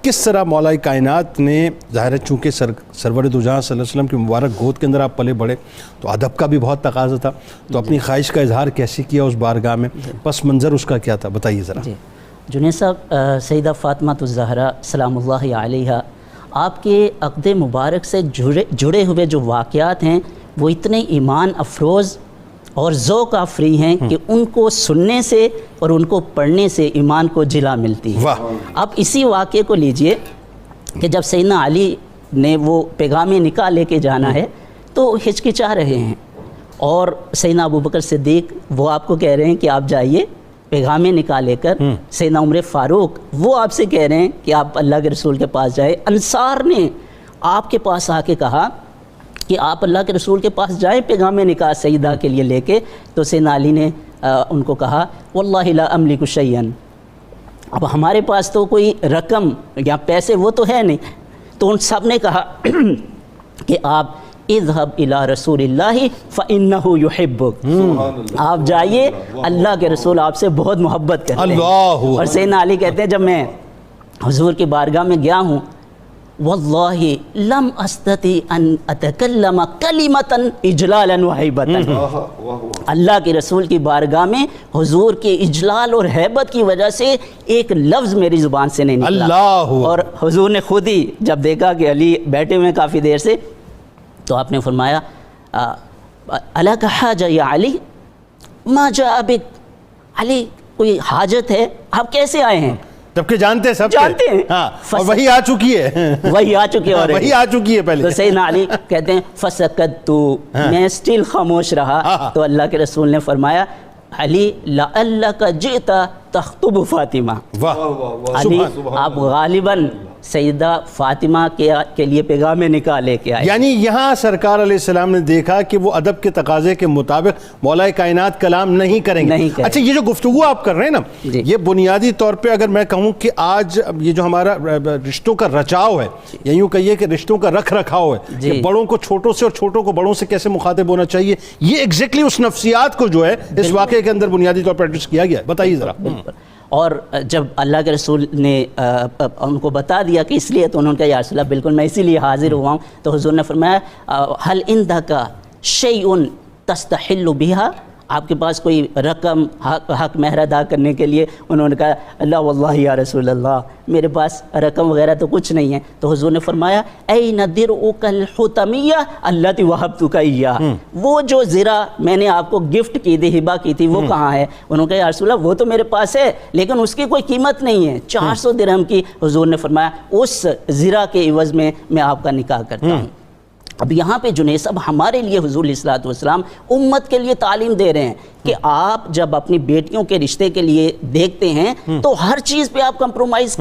کس طرح مولا کائنات نے ظاہر ہے چونکہ سرور دو جہاں صلی اللہ علیہ وسلم کی مبارک گود کے اندر آپ پلے بڑھے تو ادب کا بھی بہت تقاضا تھا، تو اپنی خواہش کا اظہار کیسے کیا اس بارگاہ میں، پس منظر اس کا کیا تھا، بتائیے ذرا۔ جنید صاحب، سیدہ فاطمہ الزہرا سلام اللہ علیہا آپ کے عقد مبارک سے جڑے ہوئے جو واقعات ہیں وہ اتنے ایمان افروز اور ذوق آفری ہیں کہ ان کو سننے سے اور ان کو پڑھنے سے ایمان کو جلا ملتی ہے۔ اب اسی واقعے کو لیجئے کہ جب سیدنا علی نے وہ پیغام نکاح لے کے جانا ہے تو ہچکچا رہے ہیں، اور سیدنا ابوبکر صدیق وہ آپ کو کہہ رہے ہیں کہ آپ جائیے پیغام نکاح لے کر، سیدنا عمر فاروق وہ آپ سے کہہ رہے ہیں کہ آپ اللہ کے رسول کے پاس جائیں، انصار نے آپ کے پاس آ کے کہا کہ آپ اللہ کے رسول کے پاس جائیں پیغام نکاح سیدہ کے لیے لے کے، تو سیدنا علی نے ان کو کہا واللہ لا املک شیئا، اب ہمارے پاس تو کوئی رقم یا پیسے وہ تو ہے نہیں، تو ان سب نے کہا کہ آپ اذهب الى رسول اللہ فانه يحبک، آپ جائیے اللہ کے رسول آپ سے بہت محبت کرتے ہیں۔ اور سیدنا علی کہتے ہیں جب میں حضور کی بارگاہ میں گیا ہوں واللہ لم استطع ان اتکلم کلمتا اجلالا وہیبتا، اللہ کے رسول کی بارگاہ میں حضور کے اجلال اور ہیبت کی وجہ سے ایک لفظ میری زبان سے نہیں نکلا، اور حضور نے خود ہی جب دیکھا کہ علی بیٹھے ہوئے کافی دیر سے تو آپ نے فرمایا الک حاجہ یا علی ما جاء بک، علی کوئی حاجت ہے، آپ کیسے آئے ہیں؟ جبکہ جانتے ہیں سب جانتے ہیں، اور وہی آ چکی ہے، وہی آ چکی ہے، وہی آ چکی ہے پہلے۔ تو سیدنا علی کہتے ہیں فسکت، میں اسٹل خاموش رہا، تو اللہ کے رسول نے فرمایا علی لعلک جئت تخطب فاطمہ، علی آپ غالباً سیدہ فاطمہ کے لیے پیغام نکاح لے کے آئے۔ یعنی یہاں سرکار علیہ السلام نے دیکھا کہ وہ ادب کے تقاضے کے مطابق مولا کائنات کلام نہیں کریں گے۔ اچھا، یہ جو گفتگو آپ کر رہے ہیں نا، یہ بنیادی طور پہ اگر میں کہوں کہ آج یہ جو ہمارا رشتوں کا رچاؤ ہے، یا یوں کہیے کہ رشتوں کا رکھ رکھاؤ ہے کہ بڑوں کو چھوٹوں سے اور چھوٹوں کو بڑوں سے کیسے مخاطب ہونا چاہیے، یہ ایگزیکٹلی اس نفسیات کو جو ہے اس واقعے کے اندر بنیادی طور پر ایڈریس کیا گیا ہے۔ بتائیے ذرا۔ اور جب اللہ کے رسول نے ان کو بتا دیا کہ اس لیے، تو انہوں نے کہا یا رسول اللہ بالکل میں اسی لیے حاضر ہوا ہوں، تو حضور نے فرمایا هل عندك شيء تستحل بها، آپ کے پاس کوئی رقم حق مہر ادا کرنے کے لیے؟ انہوں نے کہا لا واللہ یا رسول اللہ میرے پاس رقم وغیرہ تو کچھ نہیں ہے، تو حضور نے فرمایا این درعک الحطمیہ التی وہبتک ایاہ، وہ جو زرہ میں نے آپ کو گفٹ کی تھی، ہبہ کی تھی، وہ کہاں ہے؟ انہوں نے کہا یا رسول اللہ وہ تو میرے پاس ہے لیکن اس کی کوئی قیمت نہیں ہے، 400 درہم کی۔ حضور نے فرمایا اس زرہ کے عوض میں آپ کا نکاح کرتا ہوں۔ اب یہاں پہ جنید صاحب ہمارے لیے حضور علیہ الصلوۃ والسلام امت کے لیے تعلیم دے رہے ہیں کہ آپ جب اپنی بیٹیوں کے رشتے کے لیے دیکھتے ہیں تو ہر چیز پہ آپ کمپرومائز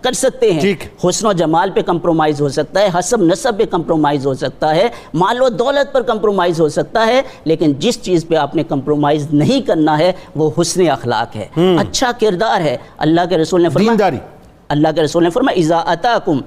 کر سکتے ہیں، حسن و جمال پہ کمپرومائز ہو سکتا ہے، حسب نسب پہ کمپرومائز ہو سکتا ہے، مال و دولت پر کمپرومائز ہو سکتا ہے، لیکن جس چیز پہ آپ نے کمپرومائز نہیں کرنا ہے وہ حسن اخلاق ہے، اچھا کردار ہے۔ اللہ کے رسول نے فرمایا اذا اتاکم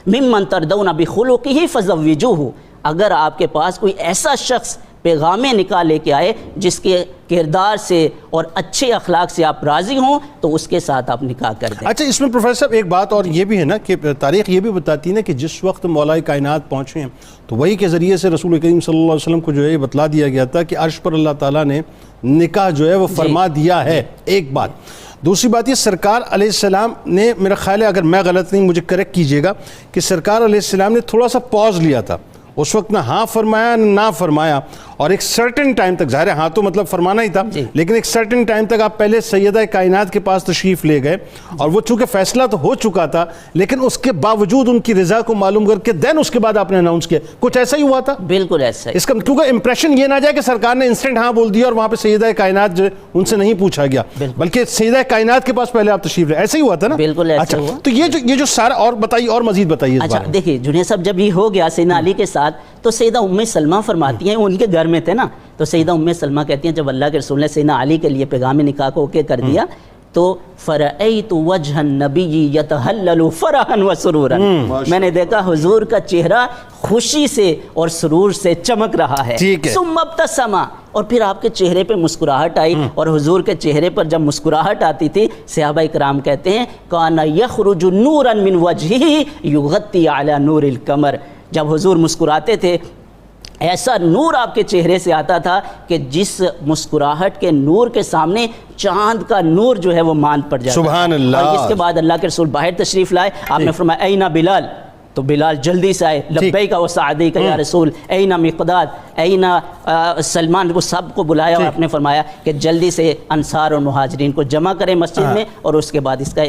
ممن تردون بخلقہ فزوجوہ، اگر آپ کے پاس کوئی ایسا شخص پیغام نکاح لے کے آئے جس کے کردار سے اور اچھے اخلاق سے آپ راضی ہوں تو اس کے ساتھ آپ نکاح کر دیں۔ اچھا، اس میں پروفیسر صاحب ایک بات اور یہ بھی ہے نا کہ تاریخ یہ بھی بتاتی ہے نا کہ جس وقت مولا کائنات پہنچے ہیں تو وہی کے ذریعے سے رسول کریم صلی اللہ علیہ وسلم کو جو ہے یہ بتلا دیا گیا تھا کہ عرش پر اللہ تعالیٰ نے نکاح جو ہے وہ فرما دیا ہے، ایک بات۔ دوسری بات یہ سرکار علیہ السلام نے، میرا خیال ہے اگر میں غلط نہیں مجھے کریکٹ کیجئے گا، کہ سرکار علیہ السلام نے تھوڑا سا پاز لیا تھا، اس وقت نہ ہاں فرمایا نہ فرمایا، اور ایک سرٹن ٹائم تک، ظاہر ہے ہاں تو مطلب فرمانا ہی تھا، لیکن ایک سرٹن ٹائم تک آپ پہلے سیدہ کائنات کے پاس تشریف لے گئے، اور وہ چونکہ فیصلہ تو ہو چکا تھا لیکن اس کے باوجود ان کی رضا کو معلوم کر کے دین اس کے بعد آپ نے اناؤنس کیا، کچھ ایسا ہی ہوا تھا؟ بالکل ایسا ہی۔ اس کا کیونکہ امپریشن یہ نہ جائے کہ سرکار نے انسٹنٹ ہاں بول دیا اور وہاں پہ سیدہ کائنات جو ان سے نہیں پوچھا گیا، بلکہ سیدہ کائنات کے پاس پہلے آپ تشریف لے، ایسا ہی ہوا تھا نا؟ بالکل ایسا ہوا۔ تو یہ جو سارا، اور بتائیے، اور مزید بتائیے۔ اچھا دیکھیے جنید صاحب، جب یہ ہو گیا سیدنا علی کے ساتھ تو سیدہ ام سلمہ فرماتی ہیں، ان کے گھر میں تھے نا، تو سیدہ ام سلمہ کہتی ہیں جب اللہ کے رسول نے سیدنا علی کے لیے پیغام نکاح کو اوکے کر دیا تو فرأیت وجہ النبی یتہلل فرحا وسرورا، میں نے دیکھا حضور کا چہرہ خوشی سے اور سرور سے چمک رہا ہے، ثم ابتسم، اور پھر آپ کے چہرے پہ مسکراہٹ آئی، اور حضور کے چہرے پر جب مسکراہٹ آتی تھی صحابہ کرام کہتے ہیں کان یخرج نورا من وجہہ یغطی علی نور القمر، جب حضور مسکراتے تھے ایسا نور آپ کے چہرے سے آتا تھا کہ جس مسکراہٹ کے نور کے سامنے چاند کا نور جو ہے وہ مان پڑ جاتا سبحان تھا۔ اللہ۔ اور اس کے بعد اللہ کے رسول باہر تشریف لائے، آپ نے فرمایا اینا بلال، تو بلال جلدی سے آئے، لبیک و سعدیک یا رسول، اینا مقداد، اینا سلمان، وہ سب کو بلایا اور آپ نے فرمایا کہ جلدی سے انصار اور مہاجرین کو جمع کریں مسجد میں، اور اس کے بعد اس کا